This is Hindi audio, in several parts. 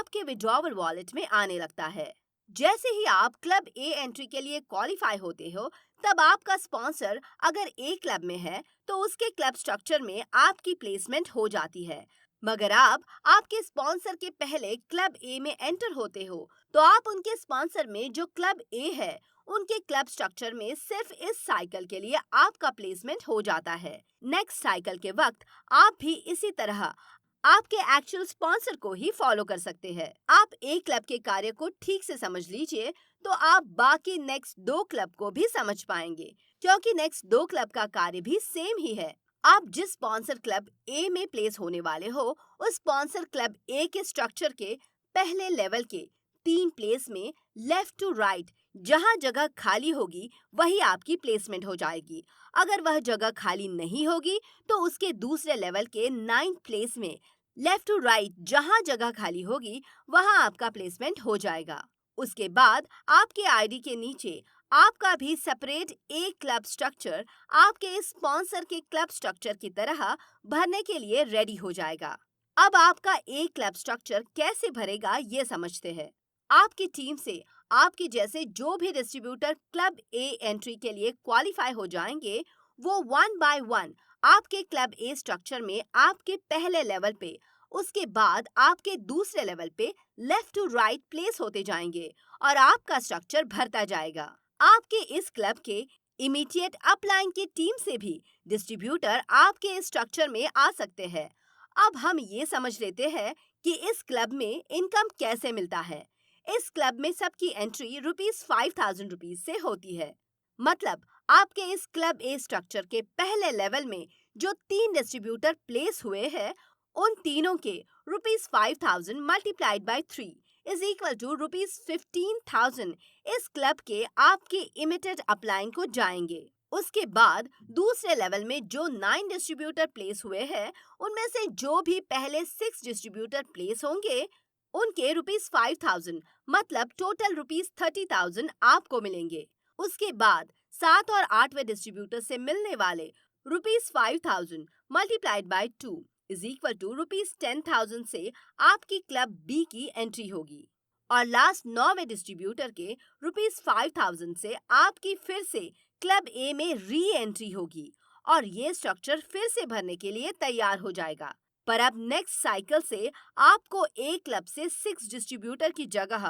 आपके विड्रॉवल वॉलेट में आने लगता है। जैसे ही आप क्लब ए एंट्री के लिए क्वालिफाई होते हो, तब आपका स्पॉन्सर अगर ए क्लब में है तो उसके क्लब स्ट्रक्चर में आपकी प्लेसमेंट हो जाती है। मगर आप आपके स्पॉन्सर के पहले क्लब ए में एंटर होते हो, तो आप उनके स्पॉन्सर में जो क्लब ए है उनके क्लब स्ट्रक्चर में सिर्फ इस साइकिल के लिए आपका प्लेसमेंट हो जाता है। नेक्स्ट साइकिल के वक्त आप भी इसी तरह आपके एक्चुअल स्पॉन्सर को ही फॉलो कर सकते हैं। आप एक क्लब के कार्य को ठीक से समझ लीजिए तो आप बाकी नेक्स्ट दो क्लब को भी समझ पाएंगे, क्योंकि नेक्स्ट दो क्लब का कार्य भी सेम ही है। आप जिस स्पॉन्सर क्लब ए में प्लेस होने वाले हो, उस स्पॉन्सर क्लब ए के स्ट्रक्चर के पहले लेवल के 3 प्लेस में लेफ्ट टू राइट जहां जगह खाली होगी वही आपकी प्लेसमेंट हो जाएगी। अगर वह जगह खाली नहीं होगी तो उसके दूसरे लेवल के 9 प्लेस में लेफ्ट टू राइट जहां जगह खाली होगी वहां आपका प्लेसमेंट हो जाएगा। उसके बाद आपके आईडी के नीचे आपका भी सेपरेट एक क्लब स्ट्रक्चर आपके स्पॉन्सर के क्लब स्ट्रक्चर की तरह भरने के लिए रेडी हो जाएगा। अब आपका एक क्लब स्ट्रक्चर कैसे भरेगा ये समझते हैं। आपकी टीम से आपके जैसे जो भी डिस्ट्रीब्यूटर क्लब ए एंट्री के लिए क्वालिफाई हो जाएंगे, वो 1 बाय 1 आपके क्लब ए स्ट्रक्चर में आपके पहले लेवल पे, उसके बाद आपके दूसरे लेवल पे लेफ्ट टू राइट प्लेस होते जाएंगे और आपका स्ट्रक्चर भरता जाएगा। आपके इस क्लब के इमीडिएट अपलाइन की टीम से भी डिस्ट्रीब्यूटर आपके इस स्ट्रक्चर में आ सकते हैं। अब हम ये समझ लेते हैं कि इस क्लब में इनकम कैसे मिलता है। इस क्लब में सबकी एंट्री ₹5000 से होती है। मतलब आपके इस क्लब ए स्ट्रक्चर के पहले लेवल में जो 3 डिस्ट्रीब्यूटर प्लेस हुए हैं, उन तीनों के ₹5000 multiplied by 3 is equal to ₹15,000 इस क्लब के आपके इमिटेड अपलाइन को जाएंगे। उसके बाद दूसरे लेवल में जो 9 डिस्ट्रीब्यूटर प्लेस हुए हैं, उनमें से जो भी पहले 6 डिस्ट्रीब्यूटर प्लेस होंगे उनके ₹5000 मतलब टोटल ₹30,000 आपको मिलेंगे। उसके बाद 7 और 8वें डिस्ट्रीब्यूटर से मिलने वाले ₹5000 multiplied by 2 is equal to ₹10,000 से आपकी क्लब बी की एंट्री होगी। और लास्ट 9वें डिस्ट्रीब्यूटर के ₹5000 से आपकी फिर से क्लब ए में री एंट्री होगी और ये स्ट्रक्चर फिर से भरने के लिए तैयार हो जाएगा। पर अब नेक्स्ट साइकिल से आपको ए क्लब से 6 डिस्ट्रीब्यूटर की जगह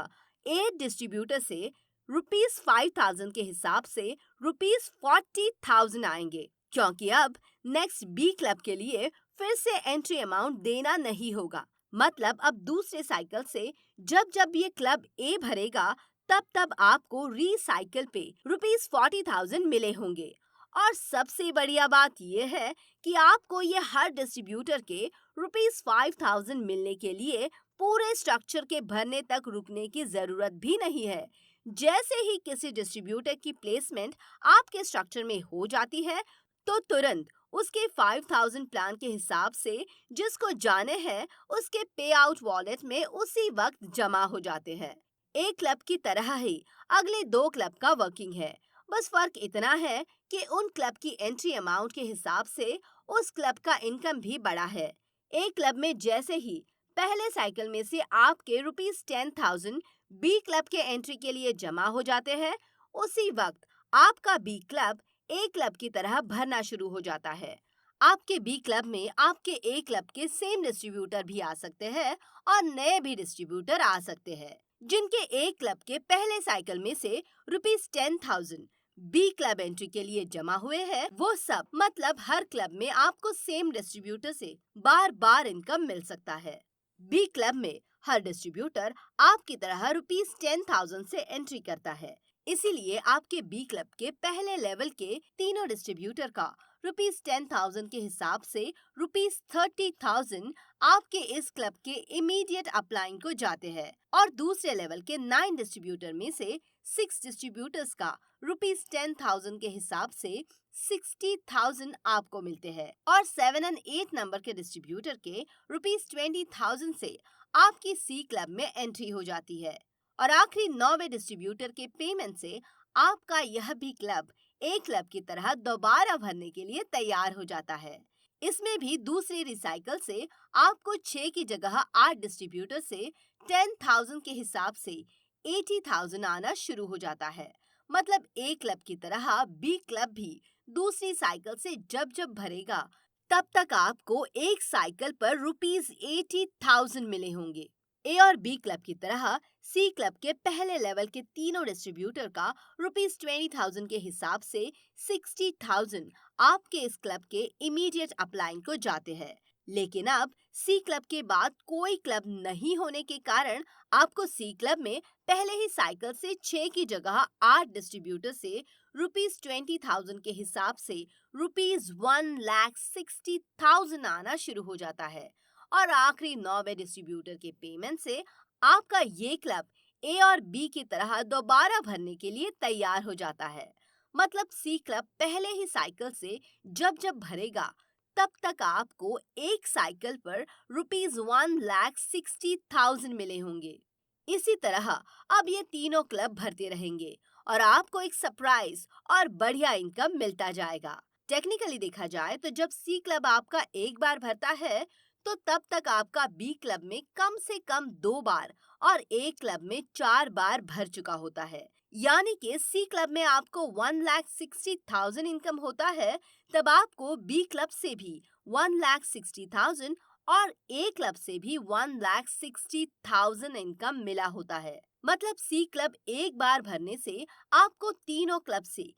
8 डिस्ट्रीब्यूटर से ₹5000 के हिसाब से ₹40,000 आएंगे, क्योंकि अब नेक्स्ट बी क्लब के लिए फिर से एंट्री अमाउंट देना नहीं होगा। मतलब अब दूसरे साइकिल से जब जब ये क्लब ए भरेगा तब तब आपको रीसाइकिल पे ₹40,000 मिले होंगे। और सबसे बढ़िया बात यह है कि आपको ये हर डिस्ट्रीब्यूटर के ₹5000 मिलने के लिए पूरे स्ट्रक्चर के भरने तक रुकने की जरूरत भी नहीं है। जैसे ही किसी डिस्ट्रीब्यूटर की प्लेसमेंट आपके स्ट्रक्चर में हो जाती है, तो तुरंत उसके 5000 प्लान के हिसाब से जिसको जाने हैं उसके पे आउट वॉलेट में उसी वक्त जमा हो जाते हैं। एक क्लब की तरह ही अगले दो क्लब का वर्किंग है। बस फर्क इतना है कि उन क्लब की एंट्री अमाउंट के हिसाब से उस क्लब का इनकम भी बड़ा है। एक क्लब में जैसे ही पहले साइकिल में से आपके ₹10,000 बी क्लब के एंट्री के लिए जमा हो जाते हैं, उसी वक्त आपका बी क्लब ए क्लब की तरह भरना शुरू हो जाता है। आपके बी क्लब में आपके ए क्लब के सेम डिस्ट्रीब्यूटर भी आ सकते हैं और नए भी डिस्ट्रीब्यूटर आ सकते हैं, जिनके ए क्लब के पहले साइकिल में से ₹10,000 बी क्लब एंट्री के लिए जमा हुए हैं। वो सब मतलब हर क्लब में आपको सेम डिस्ट्रीब्यूटर से बार बार इनकम मिल सकता है। बी क्लब में हर डिस्ट्रीब्यूटर आपकी तरह ₹10,000 से एंट्री करता है, इसीलिए आपके बी क्लब के पहले लेवल के तीनों डिस्ट्रीब्यूटर का ₹10,000 के हिसाब से ₹30,000 आपके इस क्लब के इमीडिएट अपलाइन को जाते हैं और दूसरे लेवल के 9 डिस्ट्रीब्यूटर में से 6 डिस्ट्रीब्यूटर्स का ₹10,000 के हिसाब से 60,000 आपको मिलते हैं और 7 और 8 नंबर के डिस्ट्रीब्यूटर के ₹20,000 से आपकी सी क्लब में एंट्री हो जाती है और आखिरी 9वें डिस्ट्रीब्यूटर के पेमेंट से आपका यह भी क्लब एक क्लब की तरह दोबारा भरने के लिए तैयार हो जाता है। इसमें भी दूसरे रिसाइकल से आपको 6 की जगह 8 डिस्ट्रीब्यूटर से 10,000 के हिसाब से 80,000 आना शुरू हो जाता है। मतलब ए क्लब की तरह बी क्लब भी दूसरी साइकिल से जब जब भरेगा, तब तक आपको एक साइकिल पर ₹80,000 मिले होंगे। ए और बी क्लब की तरह सी क्लब के पहले लेवल के तीनों डिस्ट्रीब्यूटर का ₹20,000 के हिसाब से 60,000 आपके इस क्लब के इमीडिएट अपलाइन को जाते हैं। लेकिन अब सी क्लब के बाद कोई क्लब नहीं होने के कारण आपको सी क्लब में पहले ही साइकिल से 6 की जगह 8 डिस्ट्रीब्यूटर से ₹20,000 के हिसाब से ₹1,60,000 आना शुरू हो जाता है। और आखिरी 9वें डिस्ट्रीब्यूटर के पेमेंट से आपका ये क्लब ए और बी की तरह दोबारा भरने के लिए तैयार हो जाता है। मतलब सी क्लब पहले ही साइकिल से जब जब भरेगा, तब तक आपको एक साइकिल पर ₹1,60,000 मिले होंगे। इसी तरह अब ये तीनों क्लब भरते रहेंगे और आपको एक सरप्राइज और बढ़िया इनकम मिलता जाएगा। टेक्निकली देखा जाए तो जब सी क्लब आपका एक बार भरता है, तो तब तक आपका बी क्लब में कम से कम 2 बार और ए क्लब में 4 बार भर चुका होता है। यानी कि सी क्लब में आपको 1,60,000 इनकम होता है, तब आपको बी क्लब से भी 1,60,000 और ए क्लब से भी 1,60,000 इनकम मिला होता है। मतलब सी क्लब एक बार भरने से आपको तीनों क्लब से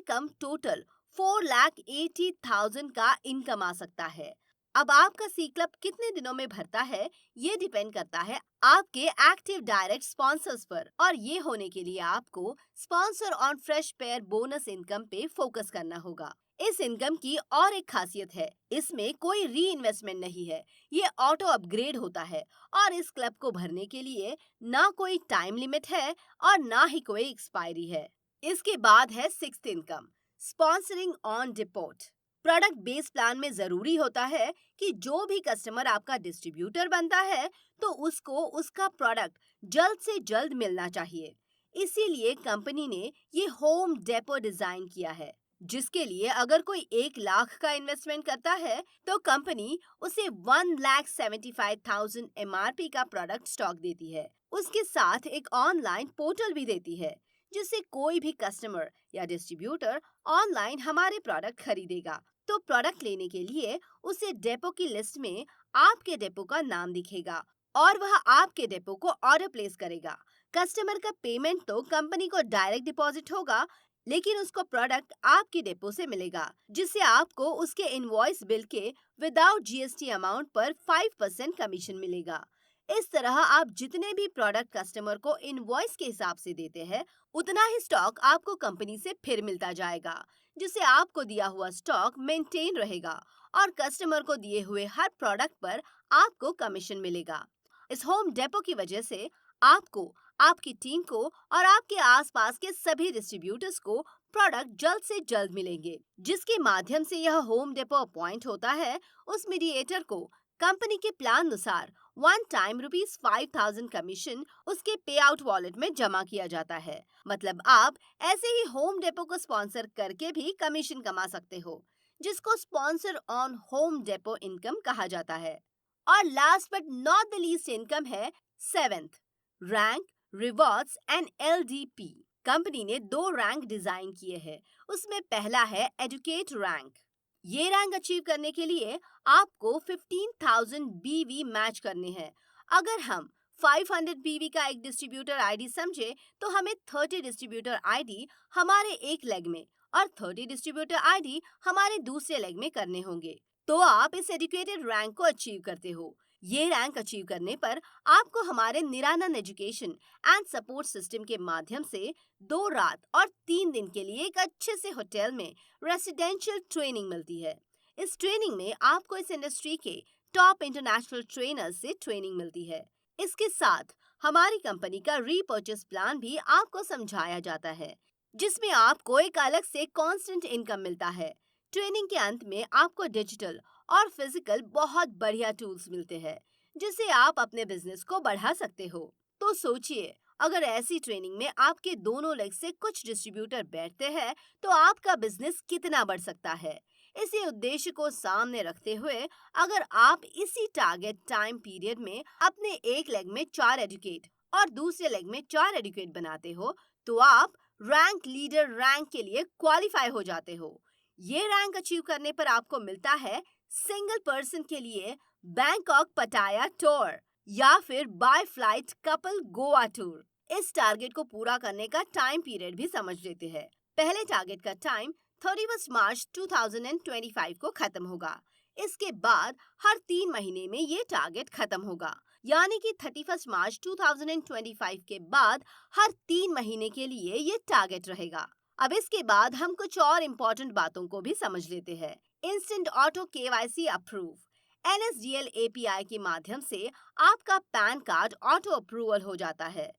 कम टोटल 4,80,000 का इनकम आ सकता है। अब आपका सी क्लब कितने दिनों में भरता है, ये डिपेंड करता है आपके एक्टिव डायरेक्ट स्पॉन्सर्स पर, और ये होने के लिए आपको sponsor on fresh pair bonus income पे फोकस करना होगा। इस इनकम की और एक खासियत है, इसमें कोई री इन्वेस्टमेंट नहीं है, ये ऑटो अपग्रेड होता है और इस क्लब को भरने के लिए ना कोई टाइम लिमिट है और ना ही कोई एक्सपायरी है। इसके बाद है sixth income, sponsoring on depot. Product based plan में जरूरी होता है कि जो भी कस्टमर आपका डिस्ट्रीब्यूटर बनता है, तो उसको उसका प्रोडक्ट जल्द से जल्द मिलना चाहिए। इसीलिए कंपनी ने ये होम डेपो डिजाइन किया है, जिसके लिए अगर कोई 1 लाख का इन्वेस्टमेंट करता है, तो कंपनी उसे 1,75,000 MRP का प्रोडक्ट स्टॉक देती है। उसके साथ एक ऑनलाइन पोर्टल भी देती है, जिससे कोई भी कस्टमर या डिस्ट्रीब्यूटर ऑनलाइन हमारे प्रोडक्ट खरीदेगा, तो प्रोडक्ट लेने के लिए उसे डेपो की लिस्ट में आपके डेपो का नाम दिखेगा और वह आपके डेपो को ऑर्डर प्लेस करेगा। कस्टमर का पेमेंट तो कंपनी को डायरेक्ट डिपॉजिट होगा, लेकिन उसको प्रोडक्ट आपके डेपो से मिलेगा, जिससे आपको उसके इनवॉइस बिल के विदाउट जीएसटी अमाउंट पर 5% कमीशन मिलेगा। इस तरह आप जितने भी प्रोडक्ट कस्टमर को इनवॉइस के हिसाब से देते हैं, उतना ही स्टॉक आपको कंपनी से फिर मिलता जाएगा, जिससे आपको दिया हुआ स्टॉक मेंटेन रहेगा और कस्टमर को दिए हुए हर प्रोडक्ट पर आपको कमीशन मिलेगा। इस होम डेपो की वजह से आपको, आपकी टीम को और आपके आसपास के सभी डिस्ट्रीब्यूटर्स को प्रोडक्ट जल्द से जल्द मिलेंगे। जिसके माध्यम से यह होम डेपो अपॉइंट होता है, उस मीडिएटर को कंपनी के प्लान अनुसार वन टाइम ₹5,000 कमीशन उसके पे आउट वॉलेट में जमा किया जाता है। मतलब आप ऐसे ही होम डेपो को स्पॉन्सर करके भी कमीशन कमा सकते हो, जिसको sponsor on Home Depot income कहा जाता है। और last but not the least income है seventh, rank, rewards and LDP। Company ने 2 रैंक डिजाइन किए हैं। उसमें पहला है एजुकेट रैंक। ये रैंक अचीव करने के लिए आपको 15,000 BV मैच करने हैं। अगर हम 500 BV का एक डिस्ट्रीब्यूटर आईडी समझे, तो हमें 30 डिस्ट्रीब्यूटर आईडी हमारे एक लेग में और 30 डिस्ट्रीब्यूटर आईडी हमारे दूसरे लेग में करने होंगे, तो आप इस एजुकेटेड रैंक को अचीव करते हो। ये रैंक अचीव करने पर आपको हमारे निरानंद एजुकेशन एंड सपोर्ट सिस्टम के माध्यम से 2 रात और 3 दिन के लिए एक अच्छे से होटल में रेसिडेंशियल ट्रेनिंग मिलती है। इस ट्रेनिंग में आपको इस इंडस्ट्री के टॉप इंटरनेशनल ट्रेनर्स से ट्रेनिंग मिलती है। इसके साथ हमारी कंपनी का रीपर्चेस प्लान भी आपको समझाया जाता है, जिसमें आपको एक अलग से कांस्टेंट इनकम मिलता है। ट्रेनिंग के अंत में आपको डिजिटल और फिजिकल बहुत बढ़िया टूल्स मिलते हैं, जिससे आप अपने बिजनेस को बढ़ा सकते हो। तो सोचिए, अगर ऐसी ट्रेनिंग में आपके दोनों लेग से कुछ डिस्ट्रीब्यूटर बैठते हैं, तो आपका बिजनेस कितना बढ़ सकता है। इसी उद्देश्य को सामने रखते हुए अगर आप इसी टारगेट टाइम पीरियड में अपने एक लेग में 4 एजुकेट और दूसरे लेग में 4 एजुकेट बनाते हो तो आप रैंक लीडर रैंक के लिए क्वालिफाई हो जाते हो। ये रैंक अचीव करने पर आपको मिलता है सिंगल पर्सन के लिए बैंकॉक पटाया टूर या फिर by flight couple Goa tour. इस टारगेट को पूरा करने का टाइम पीरियड भी समझ लेते हैं। पहले टारगेट का टाइम 31 मार्च 2025 को खत्म होगा। इसके बाद हर 3 महीने में ये टारगेट खत्म होगा, यानी कि 31 मार्च 2025 के बाद हर 3 महीने के लिए ये टारगेट रहेगा। अब इसके बाद हम कुछ और इम्पोर्टेंट बातों को भी समझ लेते हैं। Instant auto KYC approve. NSDL API के माध्यम से आपका पैन कार्ड ऑटो अप्रूवल हो जाता है।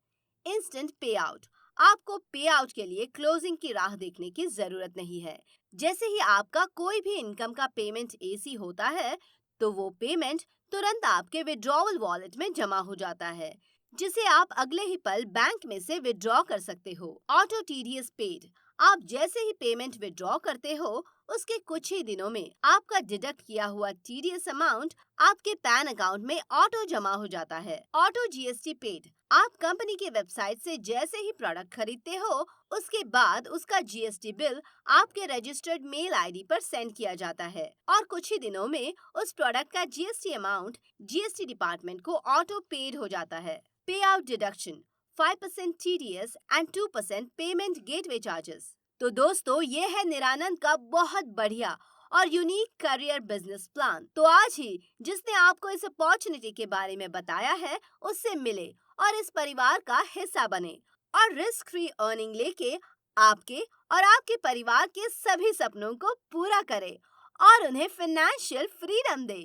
इंस्टेंट पे आउट। आपको पे आउट के लिए क्लोजिंग की राह देखने की जरूरत नहीं है। जैसे ही आपका कोई भी इनकम का पेमेंट AC होता है तो वो पेमेंट तुरंत आपके विड्रॉवल वॉलेट में जमा हो जाता है, जिसे आप अगले ही पल बैंक में से विड्रॉ कर सकते हो। Auto TDS paid. आप जैसे ही पेमेंट विड्रॉ करते हो उसके कुछ ही दिनों में आपका डिडक्ट किया हुआ TDS अमाउंट आपके पैन अकाउंट में ऑटो जमा हो जाता है। Auto GST paid. आप कंपनी की वेबसाइट से जैसे ही प्रोडक्ट खरीदते हो उसके बाद उसका GST बिल आपके रजिस्टर्ड मेल ID पर सेंड किया जाता है और कुछ ही दिनों में उस प्रोडक्ट का GST अमाउंट GST डिपार्टमेंट को ऑटो पेड हो जाता है। पे out deduction 5% TDS and 2% payment gateway charges. तो दोस्तों, ये है निरानंद का बहुत बढ़िया और यूनिक करियर बिजनेस प्लान। तो आज ही जिसने आपको इस अपॉर्चुनिटी के बारे में बताया है उससे मिले और इस परिवार का हिस्सा बने और रिस्क फ्री अर्निंग लेके आपके और आपके परिवार के सभी सपनों को पूरा करे और उन्हें फाइनेंशियल फ्रीडम दे।